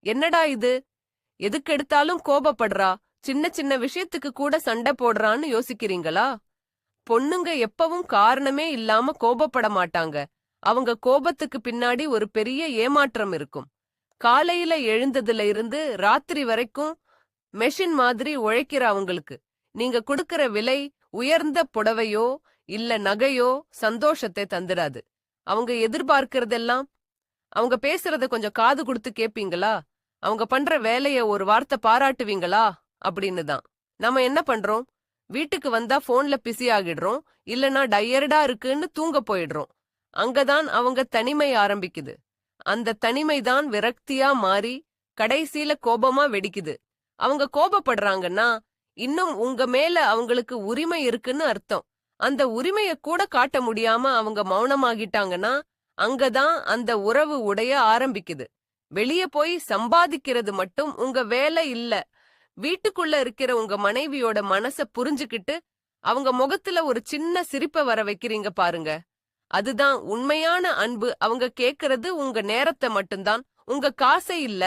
என்னடா இது, எதுக்கெடுத்தாலும் கோபப்படுறா, சின்ன சின்ன விஷயத்துக்கு கூட சண்டை போடுறான்னு யோசிக்கிறீங்களா? பொண்ணுங்க எப்பவும் காரணமே இல்லாம கோபப்பட மாட்டாங்க. அவங்க கோபத்துக்கு பின்னாடி ஒரு பெரிய ஏமாற்றம் இருக்கும். காலையில எழுந்ததுல இருந்து ராத்திரி வரைக்கும் மெஷின் மாதிரி உழைக்கிற அவங்களுக்கு நீங்க குடுக்கிற விலை, உயர்ந்த புடவையோ இல்ல நகையோ சந்தோஷத்தை தந்துடாது. அவங்க எதிர்பார்க்கிறதெல்லாம், அவங்க பேசுறத கொஞ்சம் காது கொடுத்து கேப்பீங்களா, அவங்க பண்ற வேலைய ஒரு வார்த்தை பாராட்டுவீங்களா அப்படின்னு தான். நம்ம என்ன பண்றோம், வீட்டுக்கு வந்தா போன்ல பிஸி ஆகிடுறோம், இல்லனா டயர்டா இருக்குன்னு தூங்க போயிடுறோம். அங்கதான் அவங்க தனிமை ஆரம்பிக்குது. அந்த தனிமைதான் விரக்தியா மாறி கடைசியில கோபமா வெடிக்குது. அவங்க கோபப்படுறாங்கன்னா இன்னும் உங்க மேல அவங்களுக்கு உரிமை இருக்குன்னு அர்த்தம். அந்த உரிமைய கூட காட்ட முடியாம அவங்க மௌனமாகிட்டாங்கன்னா அங்கதான் அந்த உறவு உடைய ஆரம்பிக்குது. வெளிய போய் சம்பாதிக்கிறது மட்டும் உங்க வேலை இல்ல. வீட்டுக்குள்ள இருக்கிற உங்க மனைவியோட மனச புரிஞ்சுக்கிட்டு அவங்க முகத்துல ஒரு சின்ன சிரிப்ப வர வைக்கிறீங்க பாருங்க. அதுதான் உண்மையான அன்பு. அவங்க கேக்குறது உங்க நேரத்தை மட்டும்தான், உங்க காசை இல்ல.